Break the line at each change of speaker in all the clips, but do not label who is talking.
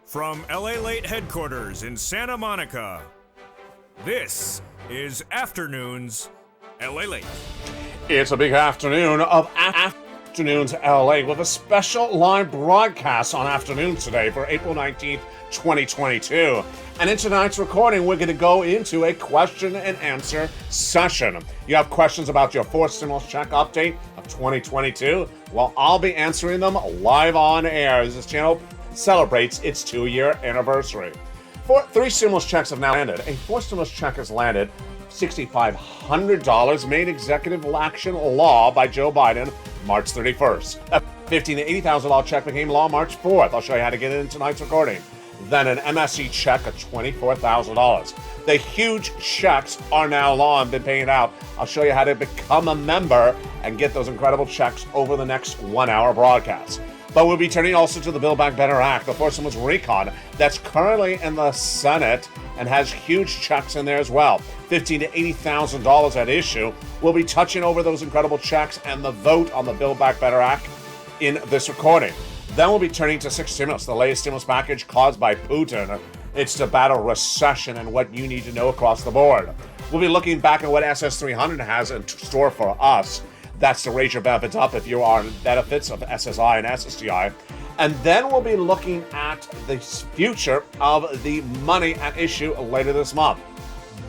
From LALATE headquarters in Santa Monica, this is Afternoons LALATE.
It's a big afternoon of Afternoons LA with a special live broadcast on Afternoons today for April 19th, 2022. And in tonight's recording, we're going to go into a question and answer session. You have questions about your fourth stimulus check update of 2022? Well, I'll be answering them live on air as this channel celebrates its 2-year anniversary. Three stimulus checks have now landed. A fourth stimulus check has landed. $6,500 made executive action law by Joe Biden March 31st. A $15,000 to $80,000 check became law March 4th. I'll show you how to get it in tonight's recording. Then an MSC check of $24,000. The huge checks are now law and been paid out. I'll show you how to become a member and get those incredible checks over the next 1-hour broadcast. But we'll be turning also to the Build Back Better Act, the fourth stimulus recon that's currently in the Senate and has huge checks in there as well. $15,000 to $80,000 at issue. We'll be touching over those incredible checks and the vote on the Build Back Better Act in this recording. Then we'll be turning to sixth stimulus, the latest stimulus package caused by Putin. It's to battle recession and what you need to know across the board. We'll be looking back at what SS300 has in store for us. That's to raise your benefits up if you are on benefits of SSI and SSDI. And then we'll be looking at the future of the money at issue later this month.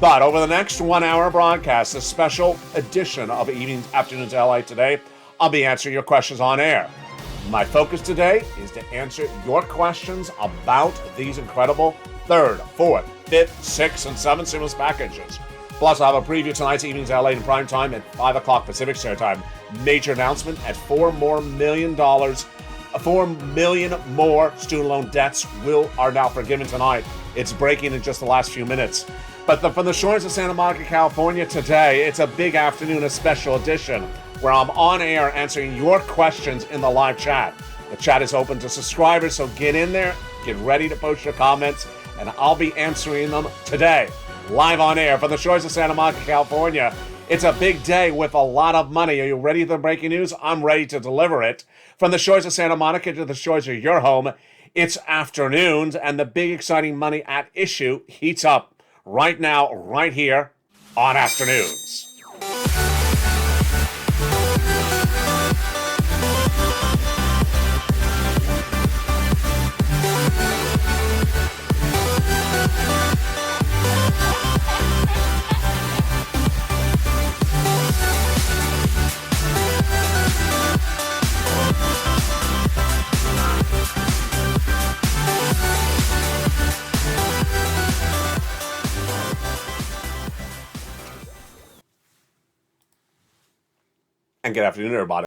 But over the next 1-hour broadcast, a special edition of Afternoons LA today, I'll be answering your questions on air. My focus today is to answer your questions about these incredible third, fourth, fifth, sixth, and seventh stimulus packages. Plus, I'll have a preview tonight's Evenings LA in prime time at 5 o'clock Pacific Standard Time. Major announcement at $4 million more student loan debts are now forgiven tonight. It's breaking in just the last few minutes. But from the shores of Santa Monica, California today, it's a big afternoon, a special edition, where I'm on air answering your questions in the live chat. The chat is open to subscribers, so get in there, get ready to post your comments, and I'll be answering them today, live on air from the shores of Santa Monica, California. It's a big day with a lot of money. Are you ready for the breaking news? I'm ready to deliver it. From the shores of Santa Monica to the shores of your home, it's Afternoons, and the big exciting money at issue heats up right now, right here on Afternoons. And good afternoon, everybody.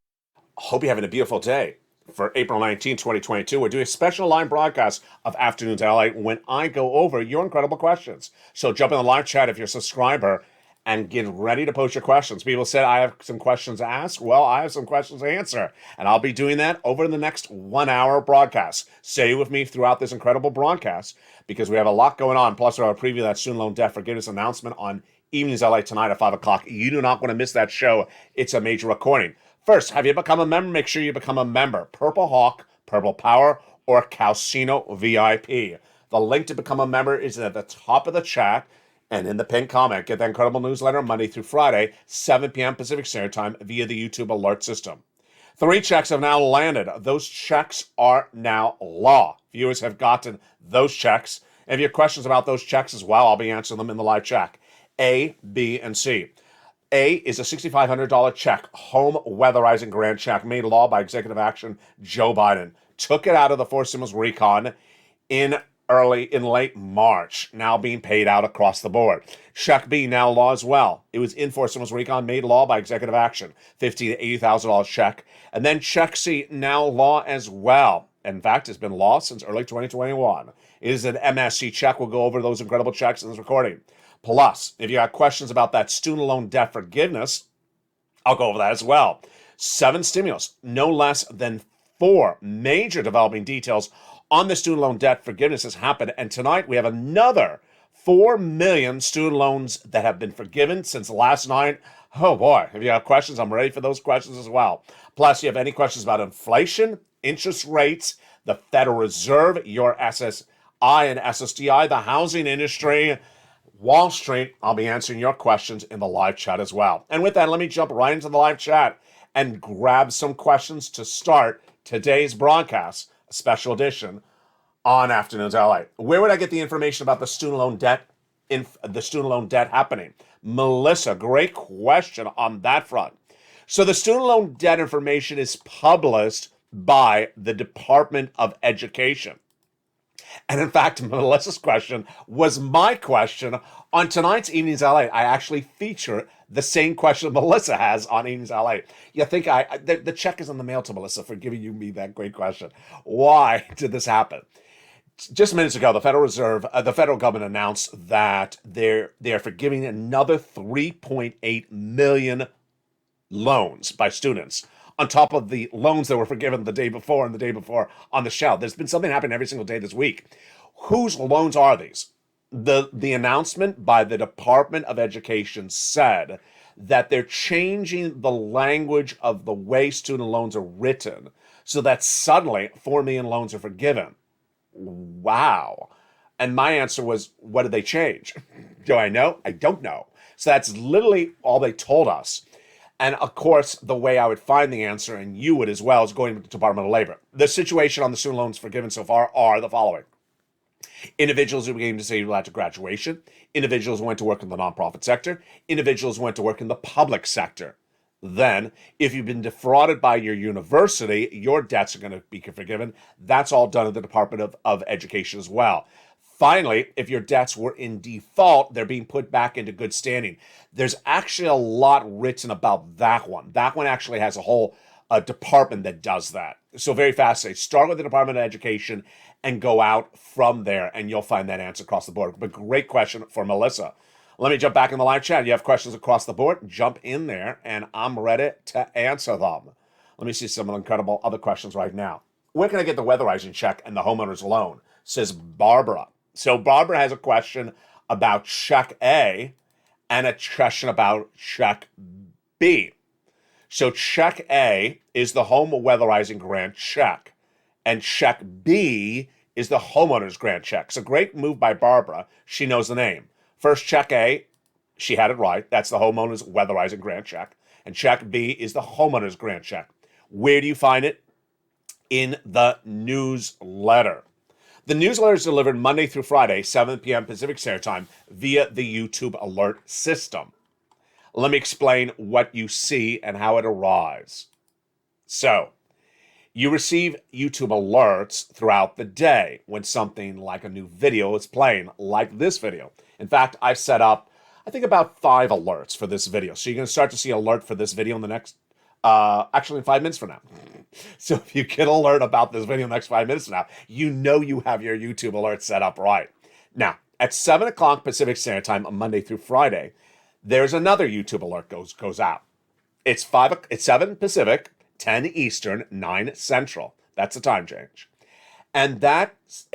Hope you're having a beautiful day. For April 19, 2022, we're doing a special live broadcast of Afternoons LA when I go over your incredible questions. So jump in the live chat if you're a subscriber and get ready to post your questions. People said, I have some questions to ask. Well, I have some questions to answer. And I'll be doing that over the next 1-hour broadcast. Stay with me throughout this incredible broadcast because we have a lot going on. Plus, we'll have a preview of that student loan debt forgiveness announcement on Evenings LA tonight at 5 o'clock. You do not want to miss that show. It's a major recording. First, have you become a member? Make sure you become a member. Purple Hawk, Purple Power, or Calcino VIP. The link to become a member is at the top of the chat and in the pinned comment. Get that incredible newsletter Monday through Friday, 7 p.m. Pacific Standard Time via the YouTube alert system. 3 checks have now landed. Those checks are now law. Viewers have gotten those checks. And if you have questions about those checks as well, I'll be answering them in the live chat. A, B, and C. A is a $6,500 check, home weatherizing grant check made law by executive action Joe Biden. Took it out of the fourth stimulus recon in late March, now being paid out across the board. Check B, now law as well. It was in fourth stimulus recon, made law by executive action, $15,000 to $80,000 check. And then check C, now law as well. In fact, it's been law since early 2021. It is an MSC check. We'll go over those incredible checks in this recording. Plus, if you have questions about that student loan debt forgiveness, I'll go over that as well. 7 stimulus, no less than 4 major developing details on the student loan debt forgiveness has happened. And tonight we have another 4 million student loans that have been forgiven since last night. Oh boy, if you have questions, I'm ready for those questions as well. Plus, you have any questions about inflation, interest rates, the Federal Reserve, your I and SSDI, the housing industry, Wall Street. I'll be answering your questions in the live chat as well. And with that, let me jump right into the live chat and grab some questions to start today's broadcast, a special edition on Afternoons LA. Where would I get the information about the student loan debt happening? Melissa, great question on that front. So the student loan debt information is published by the Department of Education. And in fact, Melissa's question was my question on tonight's Evenings LA. I actually feature the same question Melissa has on Evenings LA. You think the check is in the mail to Melissa for giving me that great question. Why did this happen? Just minutes ago, the federal government announced that they're forgiving another 3.8 million loans by students on top of the loans that were forgiven the day before and the day before on the shell. There's been something happening every single day this week. Whose loans are these? The announcement by the Department of Education said that they're changing the language of the way student loans are written so that suddenly 4 million loans are forgiven. Wow. And my answer was, what did they change? Do I know? I don't know. So that's literally all they told us. And of course, the way I would find the answer, and you would as well, is going to the Department of Labor. The situation on the student loans forgiven so far are the following. Individuals who became disabled after graduation, individuals who went to work in the nonprofit sector, individuals who went to work in the public sector. Then, if you've been defrauded by your university, your debts are going to be forgiven. That's all done at the Department of Education as well. Finally, if your debts were in default, they're being put back into good standing. There's actually a lot written about that one. That one actually has a whole department that does that. So very fascinating. Start with the Department of Education and go out from there, and you'll find that answer across the board. But great question for Melissa. Let me jump back in the live chat. You have questions across the board, jump in there, and I'm ready to answer them. Let me see some incredible other questions right now. Where can I get the weatherizing check and the homeowner's loan? Says Barbara. So Barbara has a question about check A and a question about check B. So check A is the home weatherizing grant check, and check B is the homeowner's grant check. So great move by Barbara. She knows the name. First, check A, she had it right. That's the homeowner's weatherizing grant check. And check B is the homeowner's grant check. Where do you find it? In the newsletter. The newsletter is delivered Monday through Friday, 7 p.m. Pacific Standard Time via the YouTube alert system. Let me explain what you see and how it arrives. So, you receive YouTube alerts throughout the day when something like a new video is playing, like this video. In fact, I've set up, I think, about 5 alerts for this video. So you're going to start to see alert for this video in the next, actually in 5 minutes from now. So if you get alert about this video in the next 5 minutes from now, you know you have your YouTube alert set up right. Now, at 7 o'clock Pacific Standard Time on Monday through Friday, there's another YouTube alert goes out. It's 7 Pacific, 10 Eastern, 9 Central. That's the time change. And that's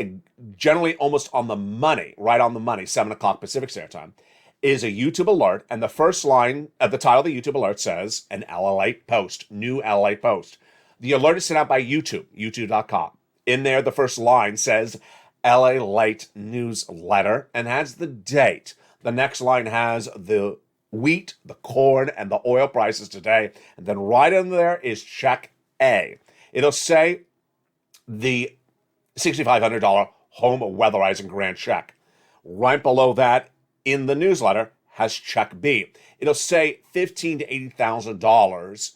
generally almost on the money, right on the money, 7 o'clock Pacific Standard Time, is a YouTube alert. And the first line at the title of the YouTube alert says an LALATE post, new LALATE post. The alert is sent out by YouTube, youtube.com. In there, the first line says LALATE newsletter and has the date. The next line has the wheat, the corn, and the oil prices today. And then right in there is check A. It'll say the $6,500 home weatherizing grant check. Right below that in the newsletter has check B. It'll say $15,000 to $80,000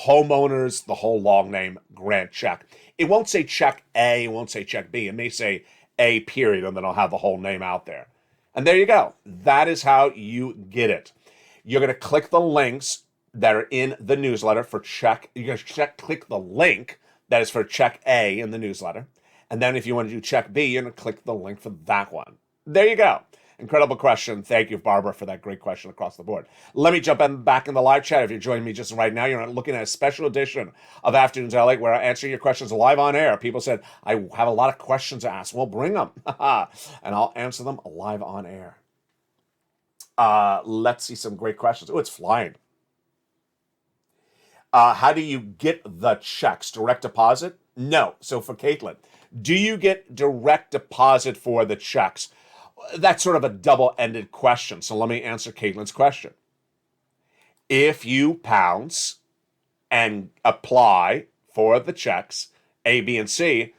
homeowners, the whole long name, grant check. It won't say check A, it won't say check B. It may say A period, and then I'll have the whole name out there. And there you go. That is how you get it. You're going to click the links that are in the newsletter for check. You're going to click the link that is for check A in the newsletter. And then if you want to do check B, you're going to click the link for that one. There you go. Incredible question. Thank you, Barbara, for that great question across the board. Let me jump back in the live chat. If you're joining me just right now, you're looking at a special edition of Afternoons LA where I answer your questions live on air. People said, I have a lot of questions to ask. Well, bring them. And I'll answer them live on air. Let's see some great questions. Oh, it's flying. How do you get the checks? Direct deposit? No. So for Caitlin, Do you get direct deposit for the checks? That's sort of a double-ended question. So let me answer Caitlin's question. If you pounce and apply for the checks, A, B, and C,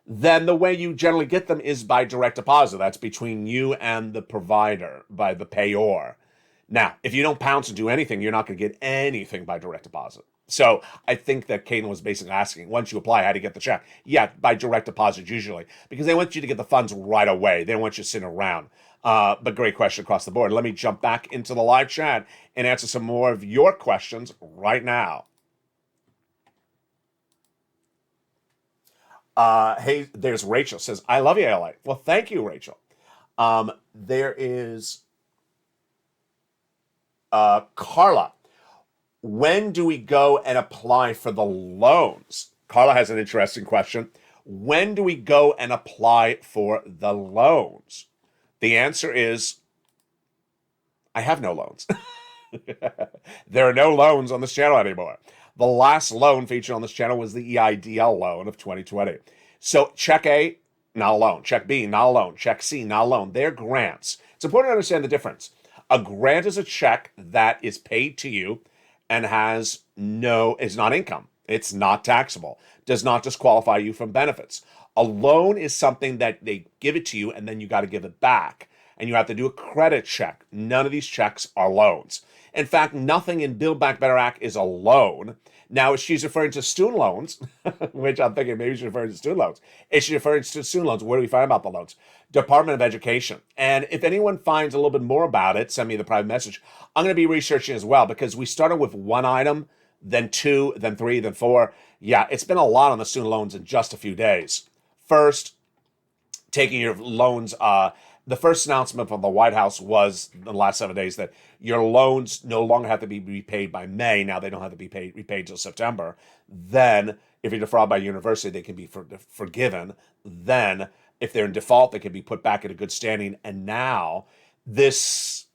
then the way you generally get them is by direct deposit. That's between you and the provider, by the payor. Now, if you don't pounce and do anything, you're not going to get anything by direct deposit. So I think that Caitlin was basically asking, once you apply, how do you get the check? Yeah, by direct deposit usually, because they want you to get the funds right away. They don't want you sitting around. But great question across the board. Let me jump back into the live chat and answer some more of your questions right now. Hey, there's Rachel says, I love you, LA. Well, thank you, Rachel. There is Carla. When do we go and apply for the loans? Carla has an interesting question. When do we go and apply for the loans? The answer is, I have no loans. There are no loans on this channel anymore. The last loan featured on this channel was the EIDL loan of 2020. So check A, not a loan. Check B, not a loan. Check C, not a loan. They're grants. It's important to understand the difference. A grant is a check that is paid to you and is not income. It's not taxable. Does not disqualify you from benefits. A loan is something that they give it to you and then you got to give it back. And you have to do a credit check. None of these checks are loans. In fact, nothing in Build Back Better Act is a loan. Now, she's referring to student loans, which I'm thinking maybe she's referring to student loans. If she's referring to student loans, where do we find about the loans? Department of Education. And if anyone finds a little bit more about it, send me the private message. I'm going to be researching as well, because we started with one item, then two, then three, then four. Yeah, it's been a lot on the student loans in just a few days. First, taking your loans, the first announcement from the White House was in the last 7 days that your loans no longer have to be repaid by May. Now they don't have to be repaid till September. Then, if you're defrauded by university, they can be forgiven. Then, if they're in default, they can be put back into good standing. And now, this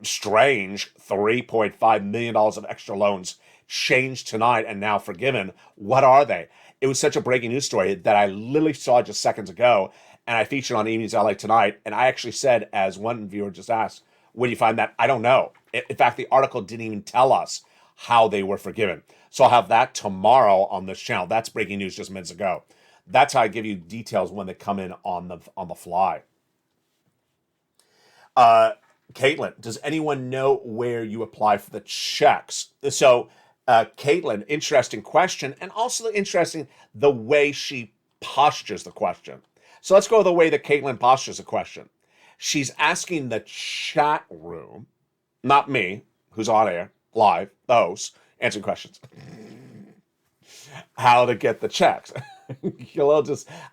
strange $3.5 million of extra loans changed tonight and now forgiven. What are they? It was such a breaking news story that I literally saw just seconds ago, and I featured on Evenings LA tonight. And I actually said, as one viewer just asked, where do you find that? I don't know. In fact, the article didn't even tell us how they were forgiven. So I'll have that tomorrow on this channel. That's breaking news just minutes ago. That's how I give you details when they come in on the fly. Caitlin, does anyone know where you apply for the checks? So, Caitlin, interesting question, and also interesting the way she postures the question. So let's go the way that Caitlin postures the question. She's asking the chat room, not me, who's on air, live, the host, answering questions, how to get the checks.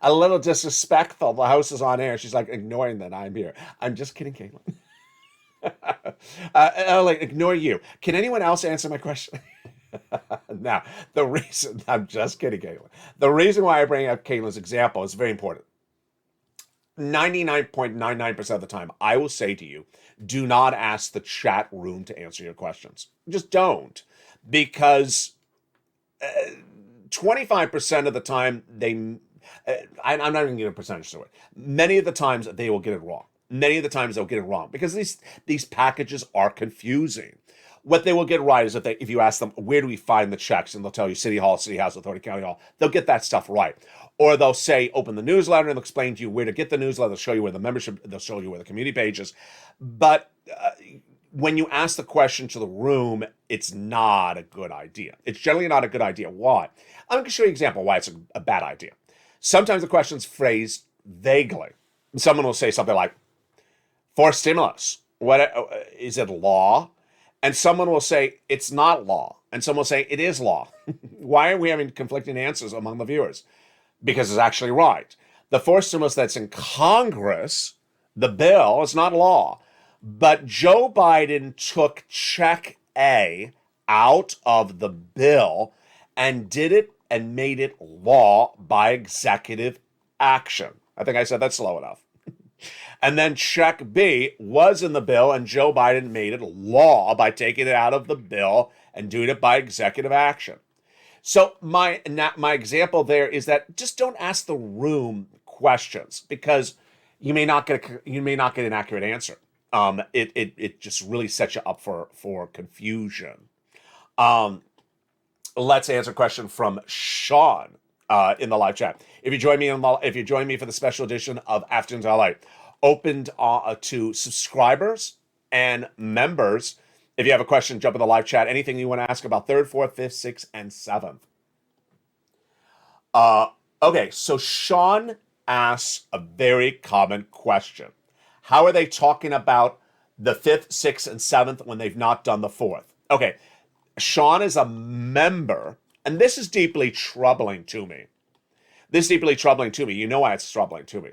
a little disrespectful. The host is on air. She's like ignoring that I'm here. I'm just kidding, Caitlin. I'll ignore you. Can anyone else answer my question? Now, I'm just kidding, Caitlin. The reason why I bring up Caitlin's example is very important. 99.99% of the time, I will say to you, do not ask the chat room to answer your questions. Just don't. Because 25% of the time, I'm not even going to give a percentage to it. Many of the times, they will get it wrong. Many of the times, they'll get it wrong. Because these packages are confusing. What they will get right is if you ask them, where do we find the checks? And they'll tell you City Hall, City House Authority, County Hall. They'll get that stuff right. Or they'll say, open the newsletter, and they'll explain to you where to get the newsletter. They'll show you where the membership, they'll show you where the community page is. But when you ask the question to the room, it's not a good idea. It's generally not a good idea. Why? I'm going to show you an example why it's a bad idea. Sometimes the question's phrased vaguely. Someone will say something like, for stimulus, what is it law? And someone will say, it's not law. And someone will say, it is law. Why are we having conflicting answers among the viewers? Because it's actually right. The forced stimulus that's in Congress, the bill, is not law. But Joe Biden took check A out of the bill and did it and made it law by executive action. I think I said that slow enough. And then check B was in the bill, and Joe Biden made it law by taking it out of the bill and doing it by executive action. So my example there is that just don't ask the room questions because you may not get an accurate answer. It just really sets you up for confusion. Um, let's answer a question from Sean in the live chat. If you join me for the special edition of Afternoons LA, opened to subscribers and members. If you have a question, jump in the live chat. Anything you want to ask about third, fourth, fifth, sixth, and seventh. Okay, so Sean asks a very common question. How are they talking about the fifth, sixth, and seventh when they've not done the fourth? Okay, Sean is a member, and this is deeply troubling to me. You know why it's troubling to me.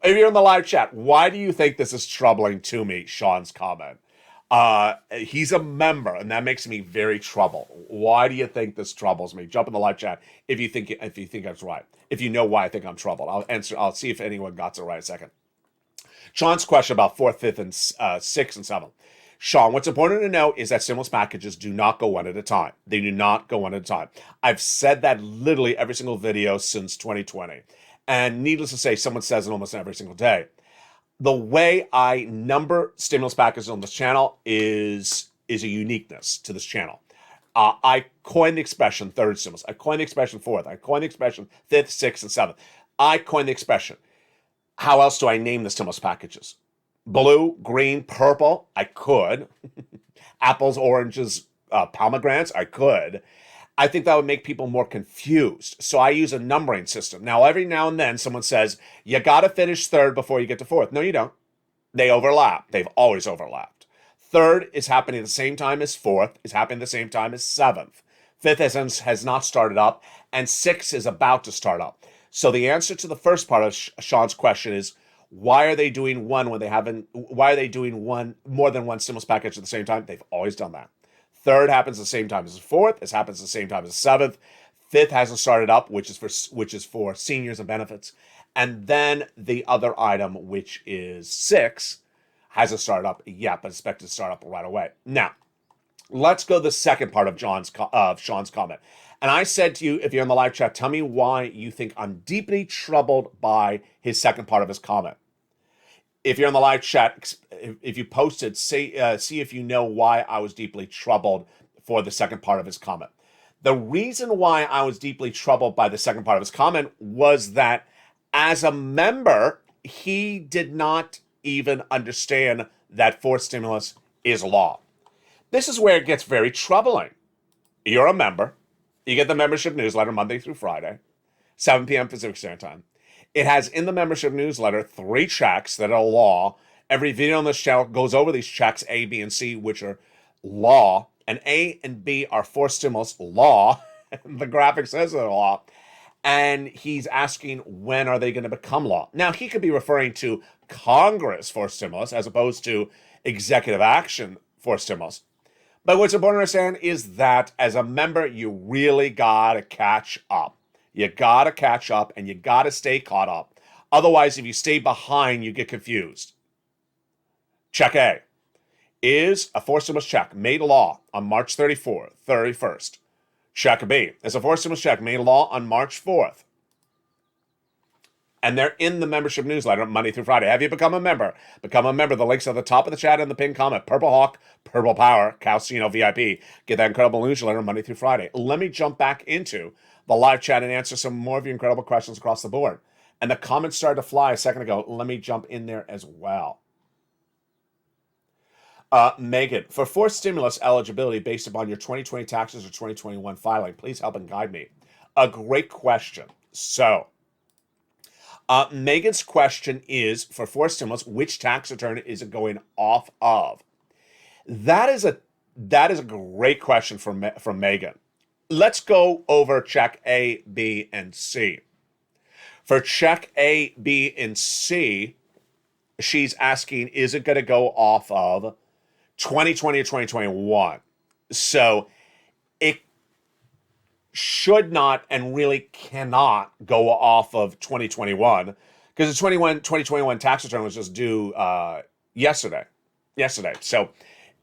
If you're in the live chat, why do you think this is troubling to me, Sean's comment? He's a member, and that makes me very troubled. Why do you think this troubles me? Jump in the live chat if you think that's right. If you know why I think I'm troubled, I'll answer. I'll see if anyone got it right in a second. Sean's question about fourth, fifth, and sixth, and seventh. Sean, what's important to know is that stimulus packages do not go one at a time. They do not go one at a time. I've said that literally every single video since 2020. And needless to say, someone says it almost every single day. The way I number stimulus packages on this channel is a uniqueness to this channel. I coined the expression third stimulus. I coined the expression fourth. I coined the expression fifth, sixth, and seventh. I coined the expression. How else do I name the stimulus packages? Blue, green, purple, I could. Apples, oranges, pomegranates, I could. I think that would make people more confused. So I use a numbering system. Now, every now and then someone says, you got to finish third before you get to fourth. No, you don't. They overlap. They've always overlapped. Third is happening at the same time as fourth, is happening at the same time as seventh. Fifth has not started up, and sixth is about to start up. So the answer to the first part of Sean's question is, why are they doing one when they haven't? Why are they doing more than one stimulus package at the same time? They've always done that. Third happens at the same time as the fourth. This happens at the same time as the seventh. Fifth hasn't started up, which is for seniors and benefits. And then the other item, which is six, hasn't started up yet, but expected to start up right away. Now, let's go to the second part of Sean's comment. And I said to you, if you're in the live chat, tell me why you think I'm deeply troubled by his second part of his comment. If you're in the live chat, if you posted, see if you know why I was deeply troubled for the second part of his comment. The reason why I was deeply troubled by the second part of his comment was that as a member, he did not even understand that fourth stimulus is law. This is where it gets very troubling. You're a member. You get the membership newsletter Monday through Friday, 7 p.m. Pacific Standard Time. It has in the membership newsletter 3 checks that are law. Every video on this channel goes over these checks, A, B, and C, which are law. And A and B are fourth stimulus law. The graphic says they're law. And he's asking, when are they going to become law? Now, he could be referring to Congress fourth stimulus as opposed to executive action fourth stimulus. But what's important to understand is that as a member, you really got to catch up. You got to catch up and you got to stay caught up. Otherwise, if you stay behind, you get confused. Check A. Is a fourth stimulus check made law on March 31st? Check B. Is a fourth stimulus check made law on March 4th? And they're in the membership newsletter Monday through Friday. Have you become a member? Become a member. The link's at the top of the chat and the pinned comment. Purple Hawk, Purple Power, Calcino VIP. Get that incredible newsletter Monday through Friday. Let me jump back into the live chat and answer some more of your incredible questions across the board. And the comments started to fly a second ago. Let me jump in there as well. Megan, for fourth stimulus eligibility based upon your 2020 taxes or 2021 filing, please help and guide me. A great question. So, Megan's question is, for fourth stimulus, which tax return is it going off of? That is a great question from Megan. Let's go over check A, B, and C. For check A, B, and C, she's asking, is it going to go off of 2020 or 2021? So it should not and really cannot go off of 2021 because the 2021 tax return was just due yesterday. So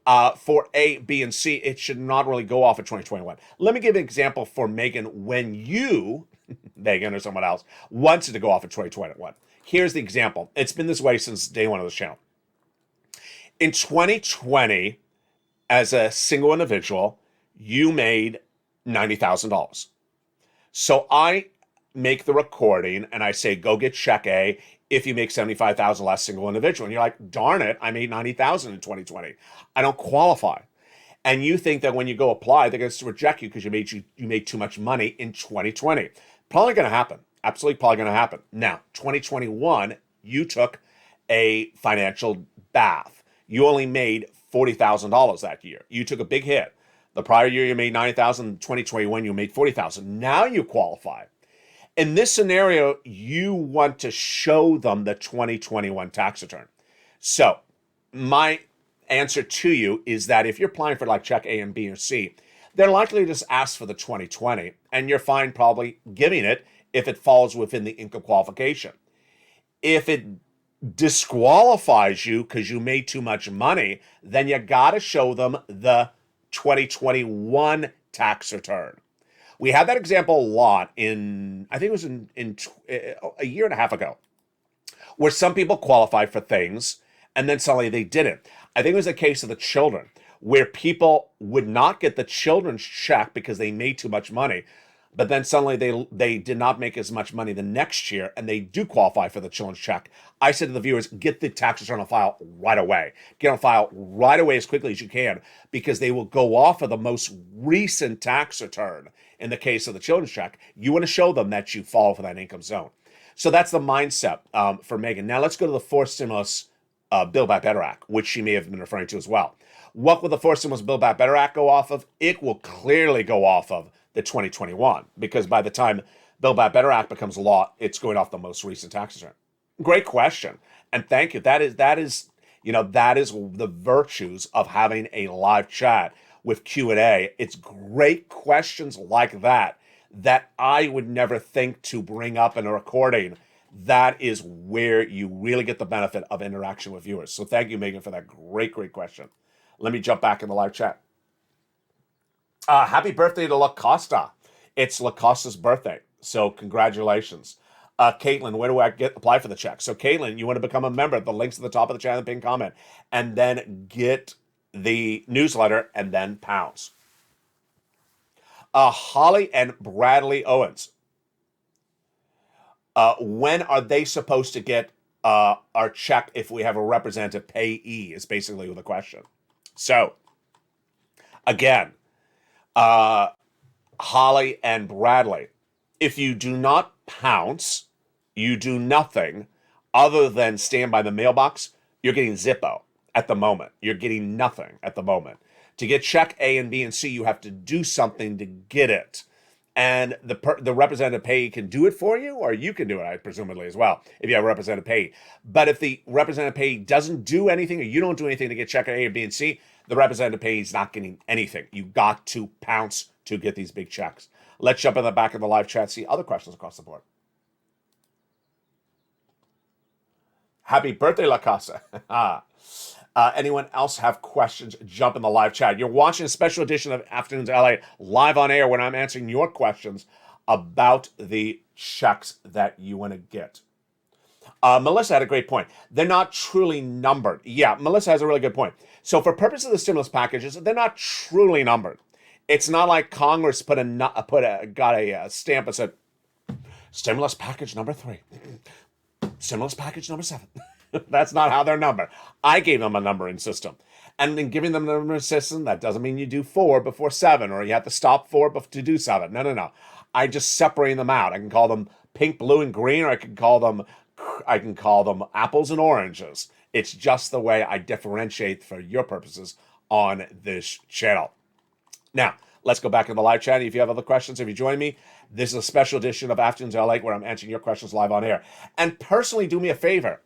For A, B, and C, it should not really go off of 2021. Let me give an example for Megan when you, Megan or someone else, wants it to go off of 2021. Here's the example. It's been this way since day one of this channel. In 2020, as a single individual, you made $90,000. So I make the recording and I say, go get check A if you make 75,000 less single individual. And you're like, darn it, I made 90,000 in 2020. I don't qualify. And you think that when you go apply, they're going to reject you because you made too much money in 2020. Probably going to happen. Absolutely probably going to happen. Now, 2021, you took a financial bath. You only made $40,000 that year. You took a big hit. The prior year you made 90,000. 2021 you made 40,000. Now you qualify. In this scenario, you want to show them the 2021 tax return. So my answer to you is that if you're applying for like check A and B or C, they're likely to just ask for the 2020, and you're fine probably giving it if it falls within the income qualification. If it disqualifies you because you made too much money, then you got to show them the 2021 tax return. We had that example a lot I think it was in a year and a half ago, where some people qualified for things and then suddenly they didn't. I think it was the case of the children, where people would not get the children's check because they made too much money, but then suddenly they did not make as much money the next year and they do qualify for the children's check. I said to the viewers, get the tax return on file right away. Get on file right away as quickly as you can, because they will go off of the most recent tax return. In the case of the children's check, you want to show them that you fall for that income zone. So that's the mindset for Megan. Now let's go to the Forced Stimulus Build Back Better Act, which she may have been referring to as well. What will the Forced Stimulus Build Back Better Act go off of? It will clearly go off of the 2021, because by the time Build Back Better Act becomes law, it's going off the most recent tax return. Great question, and thank you. That is the virtues of having a live chat with Q&A. It's great questions like that I would never think to bring up in a recording. That is where you really get the benefit of interaction with viewers. So thank you, Megan, for that great question. Let me jump back in the live chat. Happy birthday to La Costa. It's La Costa's birthday, so congratulations. Caitlin, where do I apply for the check? So Caitlin, you want to become a member. The link's at the top of the channel, the pinned comment, and then get the newsletter and then pounds. Holly and Bradley Owens. When are they supposed to get our check if we have a representative payee is basically the question. So again, Holly and Bradley, if you do not pounce, you do nothing other than stand by the mailbox, you're getting Zippo at the moment. You're getting nothing at the moment. To get check A and B and C, you have to do something to get it. And the representative payee can do it for you, or you can do it, presumably, as well, if you have a representative payee. But if the representative payee doesn't do anything, or you don't do anything to get check A, B, and C, the representative payee is not getting anything. You got to pounce to get these big checks. Let's jump in the back of the live chat, see other questions across the board. Happy birthday, La Casa. Anyone else have questions? Jump in the live chat. You're watching a special edition of Afternoons LA live on air when I'm answering your questions about the checks that you want to get. Melissa had a great point. They're not truly numbered. Yeah, Melissa has a really good point. So for purposes of the stimulus packages, they're not truly numbered. It's not like Congress got a stamp that said, stimulus package number 3, stimulus package number 7. That's not how they're numbered. I gave them a numbering system. And in giving them a numbering system, that doesn't mean you do 4 before 7, or you have to stop 4 to do 7. No. I just separate them out. I can call them pink, blue, and green, or I can call them apples and oranges. It's just the way I differentiate for your purposes on this channel. Now, let's go back in the live chat. If you have other questions, if you join me, this is a special edition of Afternoons LA where I'm answering your questions live on air. And personally, do me a favor.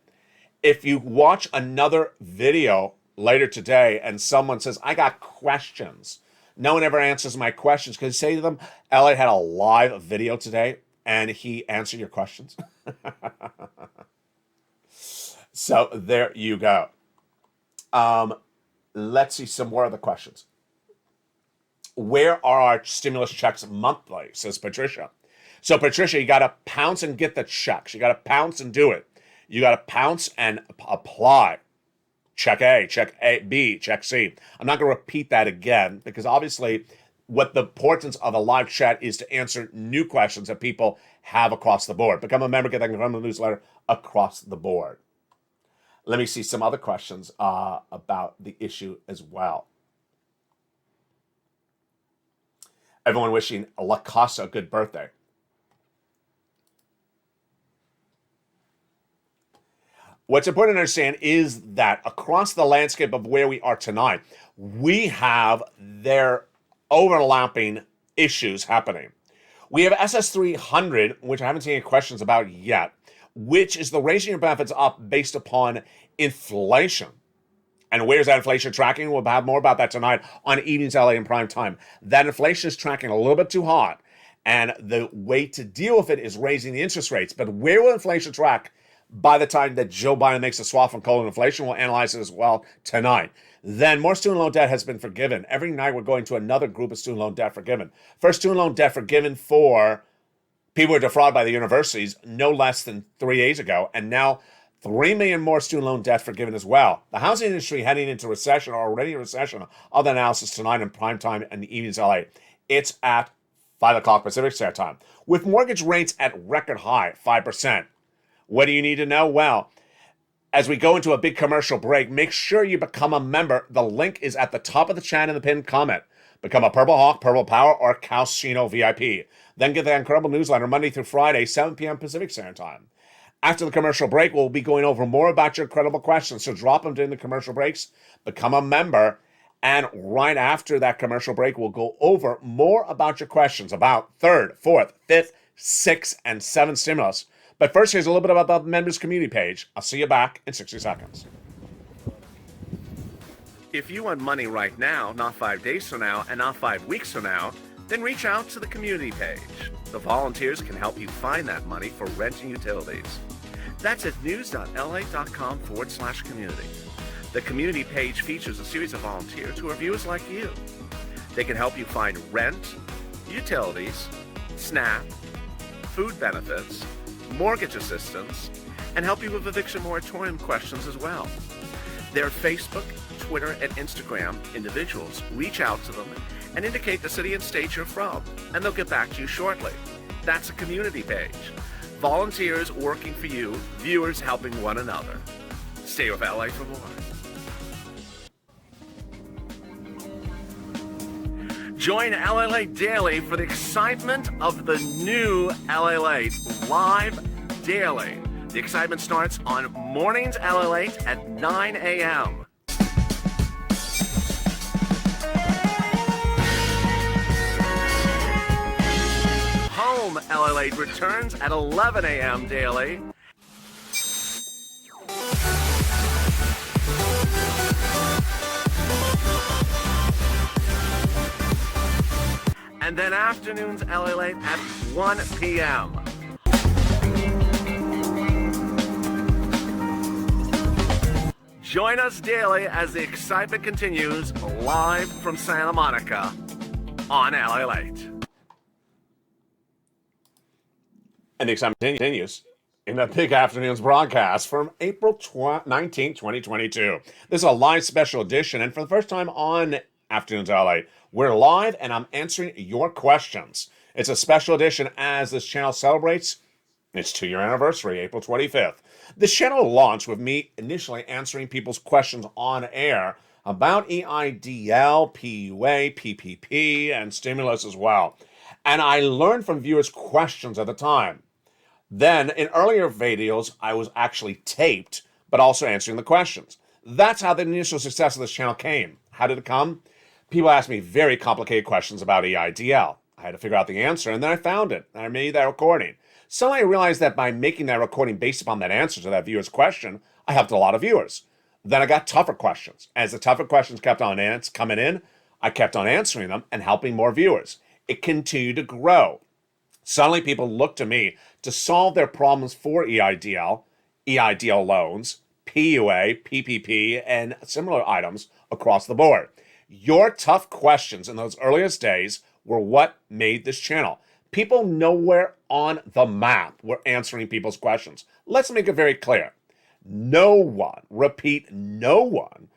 If you watch another video later today and someone says, I got questions, no one ever answers my questions, because say to them, Elliot had a live video today and he answered your questions. So there you go. Let's see some more of the questions. Where are our stimulus checks monthly, says Patricia. So, Patricia, you got to pounce and get the checks. You got to pounce and do it. You got to pounce and apply. Check A, check A, B, check C. I'm not going to repeat that again because obviously what the importance of a live chat is to answer new questions that people have across the board. Become a member, get that incredible newsletter across the board. Let me see some other questions about the issue as well. Everyone wishing La Casa a good birthday. What's important to understand is that across the landscape of where we are tonight, we have their overlapping issues happening. We have SS300, which I haven't seen any questions about yet, which is the raising your benefits up based upon inflation. And where's that inflation tracking? We'll have more about that tonight on Evenings LA in prime time. That inflation is tracking a little bit too hot, and the way to deal with it is raising the interest rates. But where will inflation track by the time that Joe Biden makes a swap on coal and inflation? We'll analyze it as well tonight. Then more student loan debt has been forgiven. Every night we're going to another group of student loan debt forgiven. First student loan debt forgiven for people who were defrauded by the universities no less than 3 days ago. And now 3 million more student loan debt forgiven as well. The housing industry heading into recession or already in recession. All the analysis tonight in prime time and the Evenings LA. It's at 5 o'clock Pacific Standard Time. With mortgage rates at record high, 5%. What do you need to know? Well, as we go into a big commercial break, make sure you become a member. The link is at the top of the chat in the pinned comment. Become a Purple Hawk, Purple Power, or Calcino VIP. Then get the incredible newsletter Monday through Friday, 7 p.m. Pacific Standard Time. After the commercial break, we'll be going over more about your incredible questions. So drop them during the commercial breaks, become a member, and right after that commercial break, we'll go over more about your questions about third, fourth, fifth, sixth, and seventh stimulus. But first, here's a little bit about the members community page. I'll see you back in 60 seconds.
If you want money right now, not 5 days from now, and not 5 weeks from now, then reach out to the community page. The volunteers can help you find that money for rent and utilities. That's at news.la.com/community. The community page features a series of volunteers who are viewers like you. They can help you find rent, utilities, SNAP, food benefits, mortgage assistance, and help you with eviction moratorium questions as well. Their Facebook, Twitter, and Instagram individuals reach out to them and indicate the city and state you're from, and they'll get back to you shortly. That's a community page. Volunteers working for you, viewers helping one another. Stay with LA for more. Join LALATE Daily for the excitement of the new LALATE live daily. The excitement starts on mornings LALATE at 9 a.m. Home LALATE returns at 11 a.m. daily. And then afternoons LALATE at 1 p.m. Join us daily as the excitement continues live from Santa Monica on LALATE.
And the excitement continues in the Big Afternoons broadcast from April 19, 2022. This is a live special edition, and for the first time on Afternoons LA, we're live and I'm answering your questions. It's a special edition as this channel celebrates its 2-year anniversary, April 25th. This channel launched with me initially answering people's questions on air about EIDL, PUA, PPP, and stimulus as well. And I learned from viewers' questions at the time. Then, in earlier videos, I was actually taped, but also answering the questions. That's how the initial success of this channel came. How did it come? People asked me very complicated questions about EIDL. I had to figure out the answer, and then I found it, and I made that recording. Suddenly I realized that by making that recording based upon that answer to that viewer's question, I helped a lot of viewers. Then I got tougher questions. As the tougher questions kept on coming in, I kept on answering them and helping more viewers. It continued to grow. Suddenly people looked to me to solve their problems for EIDL, EIDL loans, PUA, PPP, and similar items across the board. Your tough questions in those earliest days were what made this channel. People nowhere on the map were answering people's questions. Let's make it very clear. No one, repeat, no one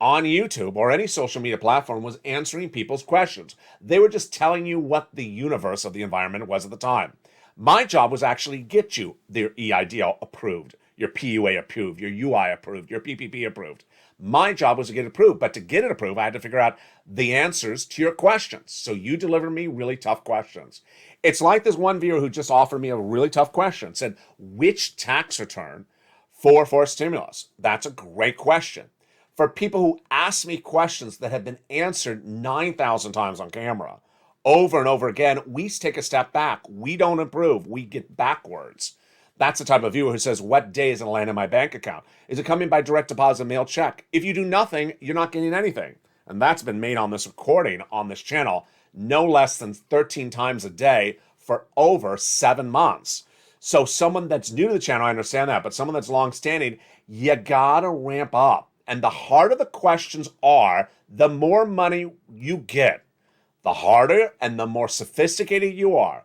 on YouTube or any social media platform was answering people's questions. They were just telling you what the universe of the environment was at the time. My job was actually get you their EIDL approved, your PUA approved, your UI approved, your PPP approved. My job was to get it approved, but to get it approved, I had to figure out the answers to your questions. So you delivered me really tough questions. It's like this one viewer who just offered me a really tough question, said, which tax return for stimulus? That's a great question. For people who ask me questions that have been answered 9,000 times on camera, over and over again, we take a step back. We don't improve. We get backwards. That's the type of viewer who says, what day is it land in my bank account? Is it coming by direct deposit mail check? If you do nothing, you're not getting anything. And that's been made on this recording on this channel no less than 13 times a day for over 7 months. So someone that's new to the channel, I understand that, but someone that's long-standing, you gotta ramp up. And the harder the questions are, the more money you get. The harder and the more sophisticated you are,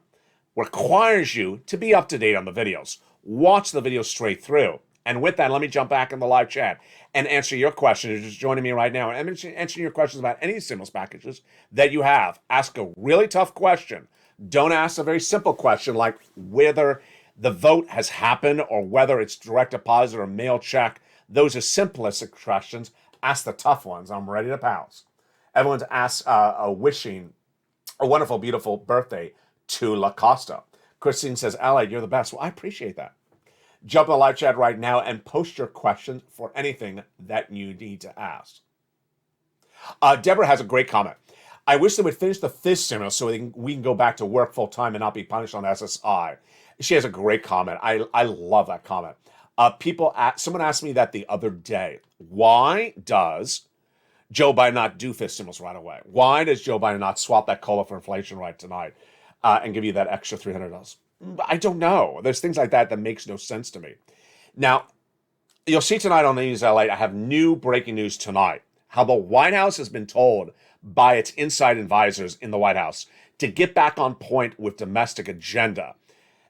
requires you to be up to date on the videos. Watch the videos straight through. And with that, let me jump back in the live chat and answer your question. You're just joining me right now. And I'm answering your questions about any stimulus packages that you have. Ask a really tough question. Don't ask a very simple question like whether the vote has happened or whether it's direct deposit or mail check. Those are simplistic questions. Ask the tough ones. I'm ready to pounce. Everyone's asked wishing a wonderful, beautiful birthday to La Costa. Christine says, "LA, you're the best." Well, I appreciate that. Jump in the live chat right now and post your questions for anything that you need to ask. Deborah has a great comment. I wish they would finish the fifth stimulus so we can go back to work full time and not be punished on SSI. She has a great comment. I love that comment. Someone asked me that the other day. Why does Joe Biden not do fifth stimulus right away? Why does Joe Biden not swap that COLA for inflation right tonight and give you that extra $300? I don't know. There's things like that that makes no sense to me. Now, you'll see tonight on the News LA, I have new breaking news tonight. How the White House has been told by its inside advisors in the White House to get back on point with domestic agenda.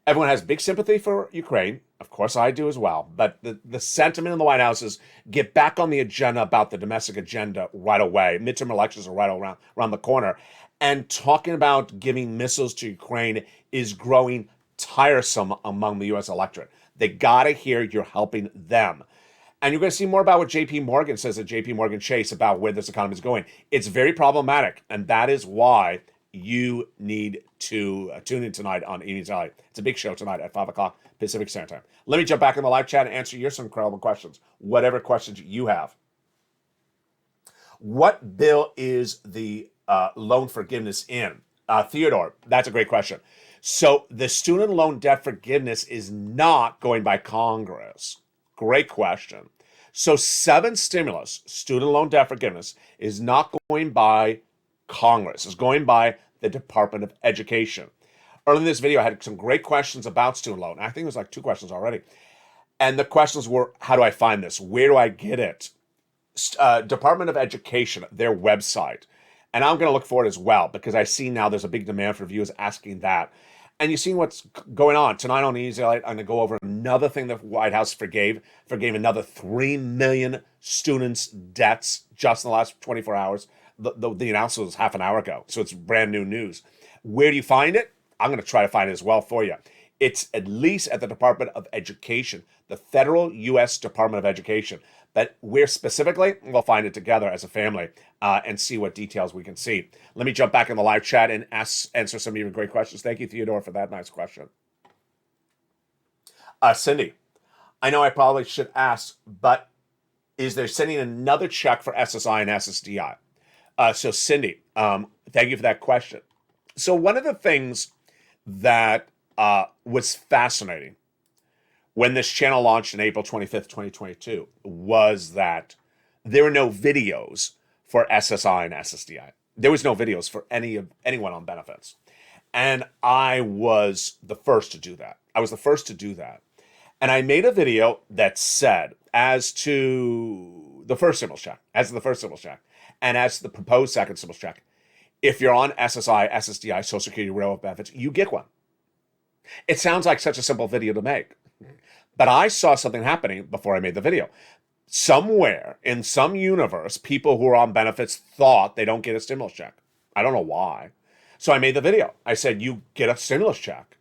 Everyone has big sympathy for Ukraine. Of course, I do as well. But the sentiment in the White House is get back on the agenda about the domestic agenda right away. Midterm elections are right around the corner. And talking about giving missiles to Ukraine is growing tiresome among the U.S. electorate. They got to hear you're helping them. And you're going to see more about what J.P. Morgan says at J.P. Morgan Chase about where this economy is going. It's very problematic. And that is why you need to tune in tonight on Evenings LA. It's a big show tonight at 5 o'clock Pacific Standard Time. Let me jump back in the live chat and answer your some incredible questions, whatever questions you have. What bill is the loan forgiveness in? Theodore, that's a great question. So the student loan debt forgiveness is not going by Congress. Great question. So 7 stimulus, student loan debt forgiveness, is not going by Congress. It's going by the Department of Education. Earlier in this video, I had some great questions about student loan. I think it was like 2 questions already. And the questions were, how do I find this? Where do I get it? Department of Education, their website. And I'm going to look for it as well because I see now there's a big demand for viewers asking that. And you've seen what's going on. Tonight on Easy Light, I'm going to go over another thing the White House forgave another 3 million students' debts just in the last 24 hours. The announcement was half an hour ago, so it's brand new news. Where do you find it? I'm going to try to find it as well for you. It's at least at the Department of Education, the federal U.S. Department of Education. But where specifically, we'll find it together as a family and see what details we can see. Let me jump back in the live chat and answer some of your great questions. Thank you, Theodore, for that nice question. Cindy, I know I probably should ask, but is there sending another check for SSI and SSDI? So Cindy, thank you for that question. So one of the things that was fascinating when this channel launched on April 25th, 2022, was that there were no videos for SSI and SSDI. There was no videos for anyone on benefits. And I was the first to do that. And I made a video that said, as to the first stimulus check, and as to the proposed second stimulus check, if you're on SSI, SSDI, Social Security, Railroad benefits, you get one. It sounds like such a simple video to make, but I saw something happening before I made the video. Somewhere in some universe, people who are on benefits thought they don't get a stimulus check. I don't know why. So I made the video. I said, you get a stimulus check.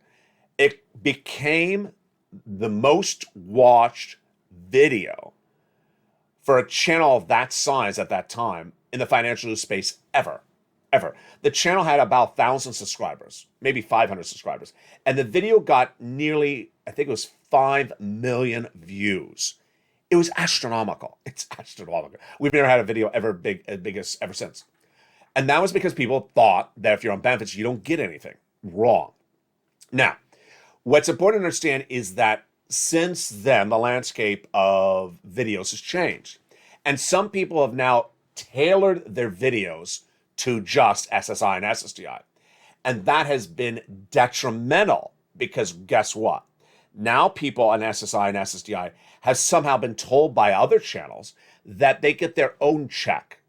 It became the most watched video for a channel of that size at that time in the financial news space ever. The channel had about 1,000 subscribers, maybe 500 subscribers. And the video got nearly, I think it was 5 million views. It was astronomical. It's astronomical. We've never had a video as big as ever since. And that was because people thought that if you're on benefits, you don't get anything. Wrong. Now, what's important to understand is that since then, the landscape of videos has changed. And some people have now tailored their videos to just SSI and SSDI. And that has been detrimental because guess what? Now people on SSI and SSDI have somehow been told by other channels that they get their own check.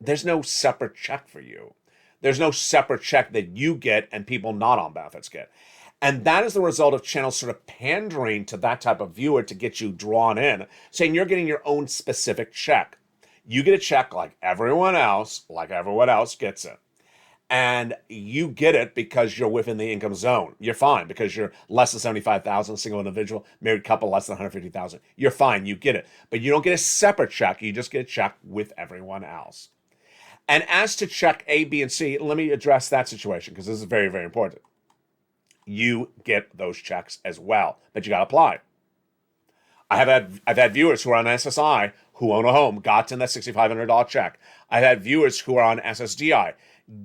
There's no separate check for you. There's no separate check that you get and people not on benefits get. And that is the result of channels sort of pandering to that type of viewer to get you drawn in, saying you're getting your own specific check. You get a check like everyone else gets it. And you get it because you're within the income zone. You're fine because you're less than 75,000, single individual, married couple less than 150,000. You're fine, you get it. But you don't get a separate check, you just get a check with everyone else. And as to check A, B, and C, let me address that situation because this is very, very important. You get those checks as well, but you got to apply. I've had viewers who are on SSI who own a home, got in that $6,500 check. I've had viewers who are on SSDI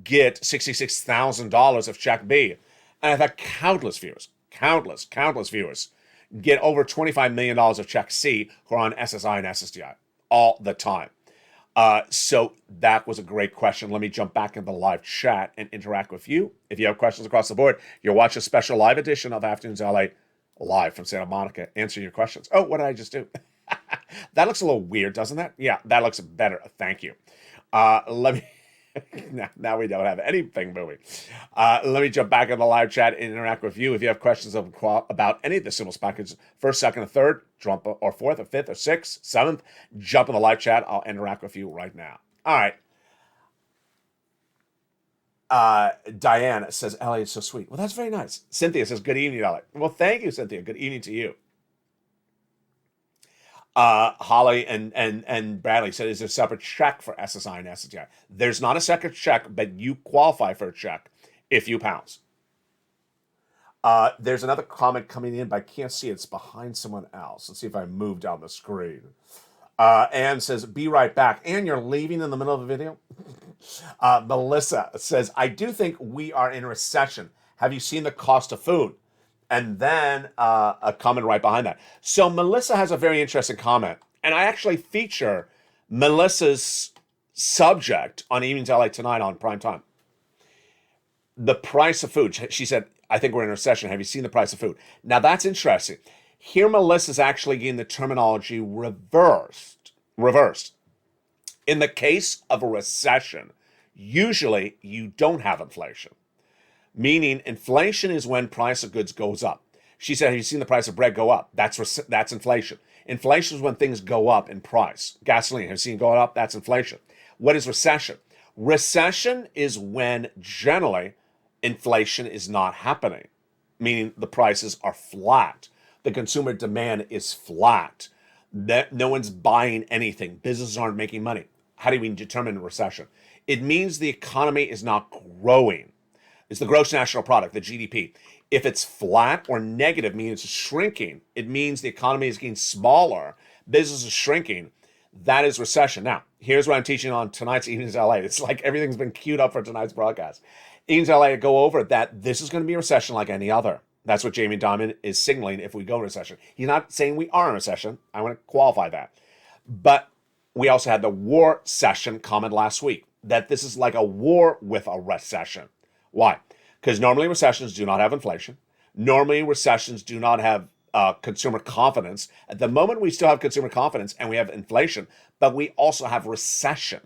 get $66,000 of check B. And I've had countless viewers get over $25 million of check C who are on SSI and SSDI all the time. So that was a great question. Let me jump back into the live chat and interact with you. If you have questions across the board, you'll watch a special live edition of Afternoons LA live from Santa Monica, answering your questions. Oh, what did I just do? That looks a little weird, doesn't that? Yeah, that looks better. Thank you. Let me. Now we don't have anything moving. Let me jump back in the live chat and interact with you. If you have questions about any of the stimulus packages, first, second, or third, jump, or fourth, or fifth, or sixth, seventh, jump in the live chat. I'll interact with you right now. All right. Diane says, Elliot is so sweet. Well, that's very nice. Cynthia says, good evening, Elliot. Well, thank you, Cynthia. Good evening to you. Holly and Bradley said, is there a separate check for SSI and SSDI? There's not a separate check, but you qualify for a check if you pounce. There's another comment coming in, but I can't see it. It's behind someone else. Let's see if I move down the screen. Ann says, be right back. Ann, you're leaving in the middle of the video? Melissa says, I do think we are in a recession. Have you seen the cost of food? And then a comment right behind that. So Melissa has a very interesting comment. And I actually feature Melissa's subject on Evenings LA Tonight on prime time. The price of food. She said, I think we're in a recession. Have you seen the price of food? Now that's interesting. Here Melissa's actually getting the terminology reversed. In the case of a recession, usually you don't have inflation. Meaning inflation is when price of goods goes up. She said, have you seen the price of bread go up? That's inflation. Inflation is when things go up in price. Gasoline, have you seen it going up? That's inflation. What is recession? Recession is when generally inflation is not happening, meaning the prices are flat. The consumer demand is flat. That no one's buying anything. Businesses aren't making money. How do we determine a recession? It means the economy is not growing. It's the gross national product, the GDP. If it's flat or negative, meaning it's shrinking, it means the economy is getting smaller, business is shrinking. That is recession. Now, here's what I'm teaching on tonight's Evenings LA. It's like everything's been queued up for tonight's broadcast. Evenings LA go over that this is going to be a recession like any other. That's what Jamie Dimon is signaling if we go in recession. He's not saying we are in recession. I want to qualify that. But we also had the war session comment last week, that this is like a war with a recession. Why? Because normally recessions do not have inflation. Normally recessions do not have consumer confidence. At the moment, we still have consumer confidence and we have inflation, but we also have recession.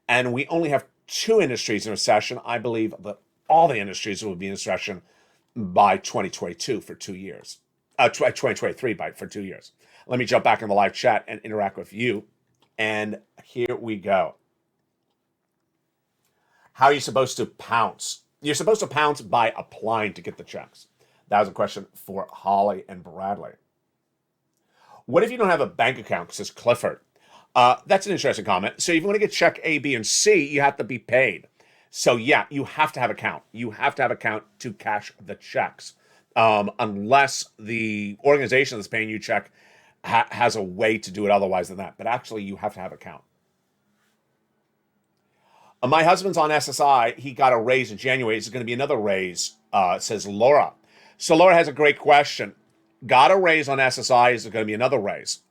And we only have two industries in recession. I believe that all the industries will be in recession by 2022 for 2 years. 2023 for 2 years. Let me jump back in the live chat and interact with you. And here we go. How are you supposed to pounce? You're supposed to pounce by applying to get the checks. That was a question for Holly and Bradley. What if you don't have a bank account, says Clifford? That's an interesting comment. So if you want to get check A, B, and C, you have to be paid. So yeah, you have to have account. You have to have account to cash the checks. Unless the organization that's paying you check has a way to do it otherwise than that. But actually, you have to have account. My husband's on SSI. He got a raise in January. Is going to be another raise, says Laura. So Laura has a great question. Got a raise on SSI. Is there going to be another raise?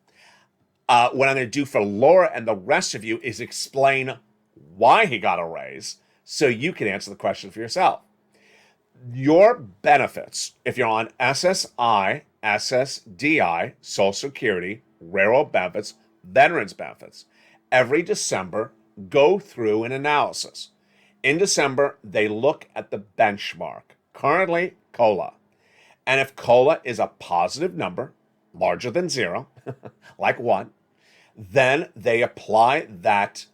What I'm going to do for Laura and the rest of you is explain why he got a raise so you can answer the question for yourself. Your benefits, if you're on SSI, SSDI, Social Security, railroad benefits, veterans benefits, every December go through an analysis. In December, they look at the benchmark, currently COLA. And if COLA is a positive number, larger than 0, like 1, then they apply that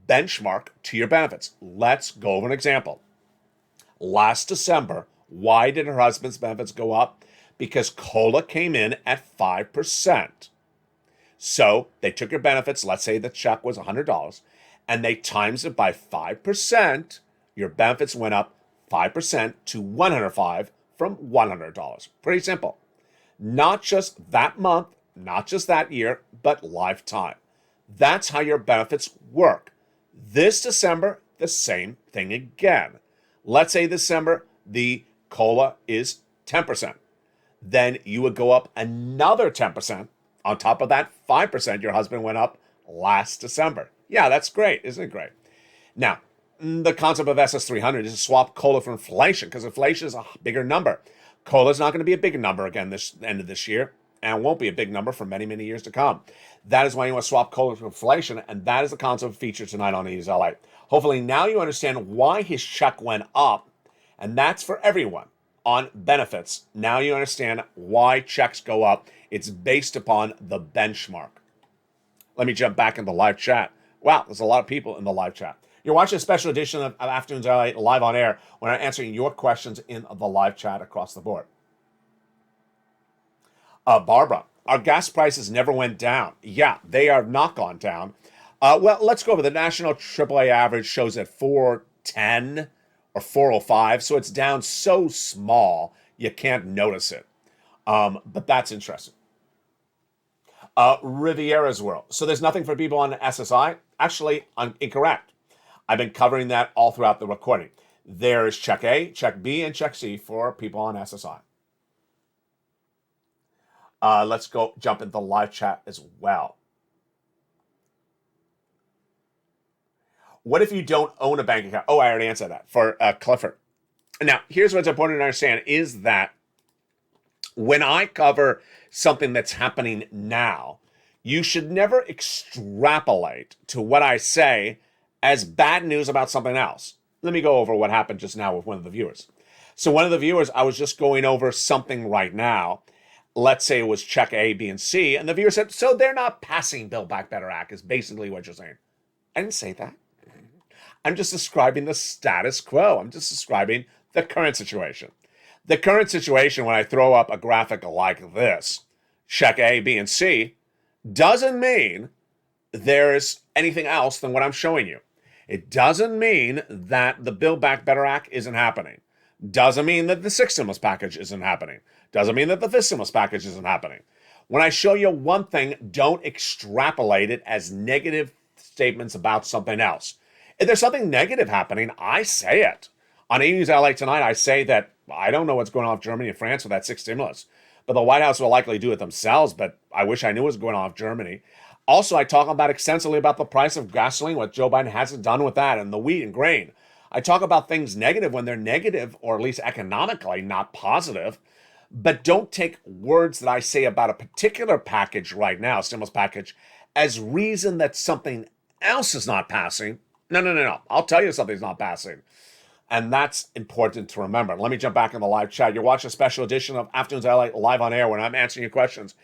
benchmark to your benefits. Let's go over an example. Last December, why did her husband's benefits go up? Because COLA came in at 5%. So they took your benefits, let's say the check was $100, and they times it by 5%. Your benefits went up 5% to $105 from $100. Pretty simple. Not just that month, not just that year, but lifetime. That's how your benefits work. This December, the same thing again. Let's say December, the COLA is 10%. Then you would go up another 10% on top of that 5% your husband went up last December. Yeah, that's great. Isn't it great? Now, the concept of SS300 is to swap COLA for inflation because inflation is a bigger number. COLA is not going to be a big number again this end of this year and won't be a big number for many, many years to come. That is why you want to swap COLA for inflation, and that is the concept featured tonight on Ease LA. Hopefully now you understand why his check went up, and that's for everyone on benefits. Now you understand why checks go up. It's based upon the benchmark. Let me jump back in the live chat. Wow, there's a lot of people in the live chat. You're watching a special edition of Afternoons LA live on air when I'm answering your questions in the live chat across the board. Barbara, our gas prices never went down. Yeah, they have not gone down. Well, let's go over the national AAA average shows at 410 or 405, so it's down so small you can't notice it. But that's interesting. Riviera's World. So there's nothing for people on SSI? Actually, I'm incorrect. I've been covering that all throughout the recording. There is check A, check B, and check C for people on SSI. Let's go jump into the live chat as well. What if you don't own a bank account? Oh, I already answered that for Clifford. Now, here's what's important to understand is that when I cover something that's happening now, you should never extrapolate to what I say as bad news about something else. Let me go over what happened just now with one of the viewers. So one of the viewers, I was just going over something right now. Let's say it was check A, B, and C. And the viewer said, so they're not passing Build Back Better Act is basically what you're saying. I didn't say that. I'm just describing the status quo. I'm just describing the current situation. The current situation, when I throw up a graphic like this, check A, B, and C, doesn't mean there's anything else than what I'm showing you. It doesn't mean that the Build Back Better Act isn't happening. Doesn't mean that the sixth stimulus package isn't happening. Doesn't mean that the fifth stimulus package isn't happening. When I show you one thing, don't extrapolate it as negative statements about something else. If there's something negative happening, I say it. On A News LA tonight, I say that I don't know what's going on with Germany and France with that sixth stimulus, but the White House will likely do it themselves, but I wish I knew what's going on with Germany. Also, I talk about extensively about the price of gasoline, what Joe Biden hasn't done with that, and the wheat and grain. I talk about things negative when they're negative, or at least economically not positive. But don't take words that I say about a particular package right now, stimulus package, as reason that something else is not passing. No, no, no, no. I'll tell you something's not passing. And that's important to remember. Let me jump back in the live chat. You're watching a special edition of Afternoons LA live on air when I'm answering your questions.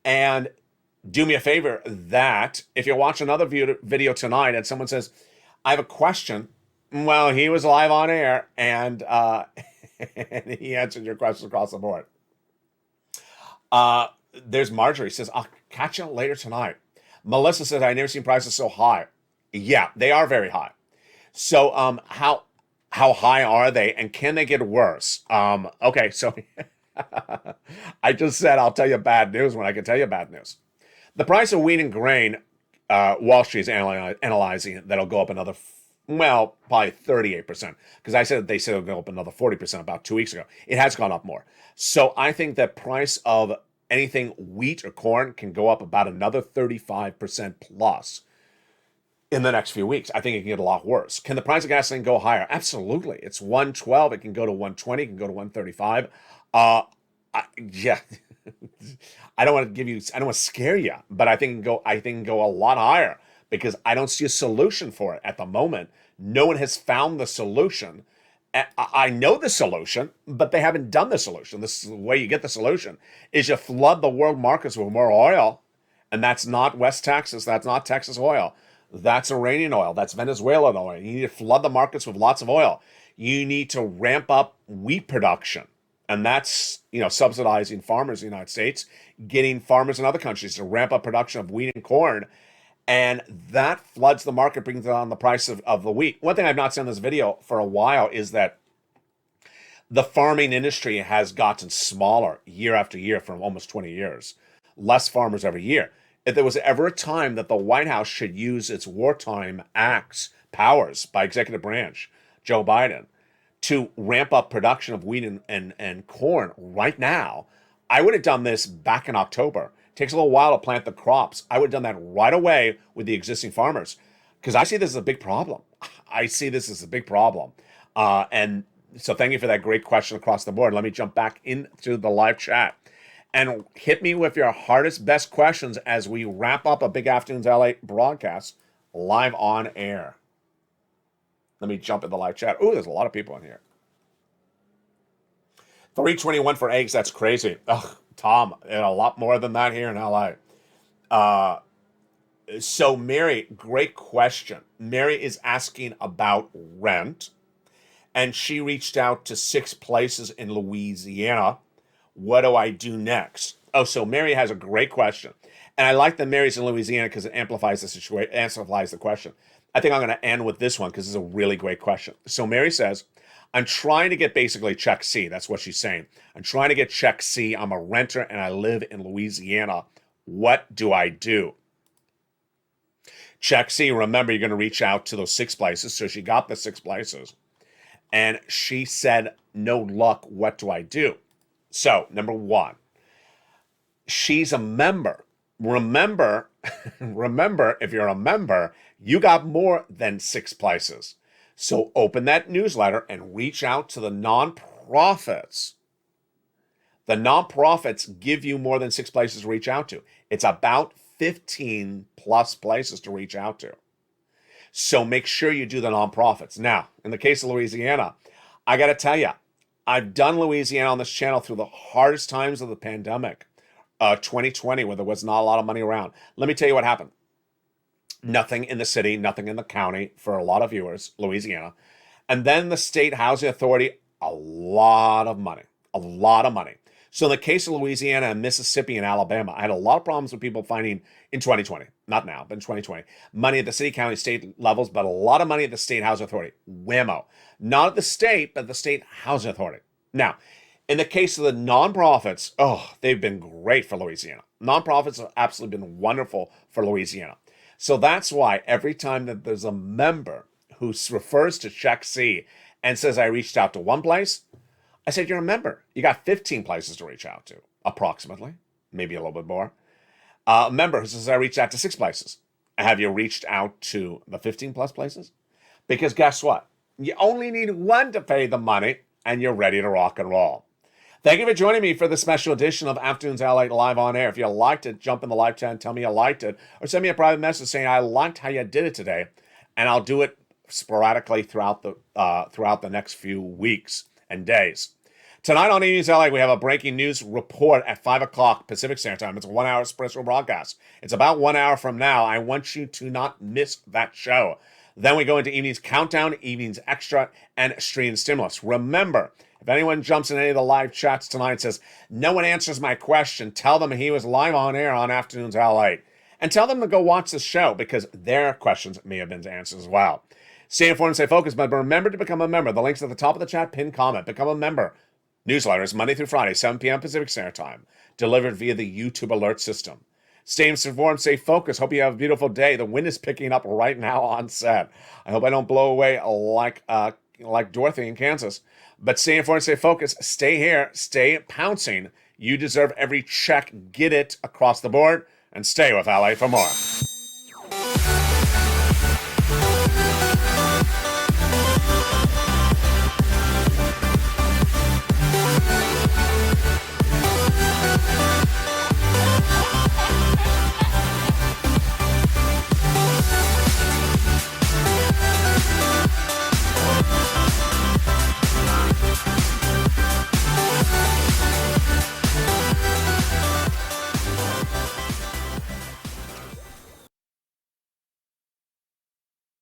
And do me a favor that if you watch another video tonight and someone says, I have a question, well, he was live on air and, and he answered your questions across the board. There's Marjorie says, I'll catch you later tonight. Melissa says, I never seen prices so high. Yeah, they are very high. So how high are they and can they get worse? Okay, so I just said I'll tell you bad news when I can tell you bad news. The price of wheat and grain, Wall Street is analyzing that'll go up another, probably 38%. Because they said it'll go up another 40% about 2 weeks ago. It has gone up more. So I think the price of anything wheat or corn can go up about another 35% plus in the next few weeks. I think it can get a lot worse. Can the price of gasoline go higher? Absolutely. It's 112. It can go to 120. It can go to 135. Yeah. I don't want to scare you, but I think it can go a lot higher because I don't see a solution for it at the moment. No one has found the solution. I know the solution, but they haven't done the solution. This is the way you get the solution, is you flood the world markets with more oil, and that's not West Texas, that's not Texas oil. That's Iranian oil, that's Venezuelan oil. You need to flood the markets with lots of oil. You need to ramp up wheat production, and that's, subsidizing farmers in the United States, getting farmers in other countries to ramp up production of wheat and corn. And that floods the market, brings down the price of the wheat. One thing I've not seen in this video for a while is that the farming industry has gotten smaller year after year for almost 20 years. Less farmers every year. If there was ever a time that the White House should use its wartime powers by executive branch, Joe Biden, to ramp up production of wheat and corn right now, I would have done this back in October. Takes a little while to plant the crops. I would have done that right away with the existing farmers because I see this as a big problem. And so thank you for that great question across the board. Let me jump back into the live chat and hit me with your hardest, best questions as we wrap up a Big Afternoons LA broadcast live on air. Let me jump in the live chat. Oh, there's a lot of people in here. 321 for eggs. That's crazy. Ugh. Tom, and a lot more than that here in LA. So Mary, great question. Mary is asking about rent, and she reached out to 6 places in Louisiana. What do I do next? Oh, so Mary has a great question. And I like that Mary's in Louisiana because it amplifies the situation, amplifies the question. I think I'm going to end with this one because it's a really great question. So Mary says, I'm trying to get basically check C. That's what she's saying. I'm trying to get check C. I'm a renter and I live in Louisiana. What do I do? Check C. Remember, you're going to reach out to those 6 places. So she got the 6 places. And she said, no luck. What do I do? So, number 1, she's a member. Remember, if you're a member, you got more than 6 places. So open that newsletter and reach out to the nonprofits. The nonprofits give you more than 6 places to reach out to. It's about 15 plus places to reach out to. So make sure you do the nonprofits. Now, in the case of Louisiana, I got to tell you, I've done Louisiana on this channel through the hardest times of the pandemic, 2020, where there was not a lot of money around. Let me tell you what happened. Nothing in the city, nothing in the county for a lot of viewers, Louisiana. And then the state housing authority, a lot of money. So in the case of Louisiana and Mississippi and Alabama, I had a lot of problems with people finding in 2020, not now, but in 2020, money at the city, county, state levels, but a lot of money at the state housing authority, WHMO. Not at the state, but the state housing authority. Now, in the case of the nonprofits, they've been great for Louisiana. Nonprofits have absolutely been wonderful for Louisiana. So that's why every time that there's a member who refers to Check C and says, I reached out to one place, I said, you're a member. You got 15 places to reach out to, approximately, maybe a little bit more. A member who says, I reached out to 6 places. Have you reached out to the 15 plus places? Because guess what? You only need 1 to pay the money and you're ready to rock and roll. Thank you for joining me for the special edition of Afternoons LALATE live on air. If you liked it, jump in the live chat and tell me you liked it, or send me a private message saying I liked how you did it today, and I'll do it sporadically throughout the next few weeks and days. Tonight on News LA, we have a breaking news report at 5 o'clock Pacific Standard Time. It's a 1-hour special broadcast. It's about 1 hour from now. I want you to not miss that show. Then we go into evening's countdown, evening's extra, and stream stimulus. Remember, if anyone jumps in any of the live chats tonight and says, no one answers my question, tell them he was live on air on Afternoons LA. And tell them to go watch the show because their questions may have been answered as well. Stay informed and stay focused, but remember to become a member. The link's at the top of the chat, pinned comment. Become a member. Newsletters Monday through Friday, 7 p.m. Pacific Standard Time, delivered via the YouTube alert system. Stay informed, stay focused. Hope you have a beautiful day. The wind is picking up right now on set. I hope I don't blow away like Dorothy in Kansas. But stay informed, stay focused. Stay here, stay pouncing. You deserve every check. Get it across the board, and stay with LA for more.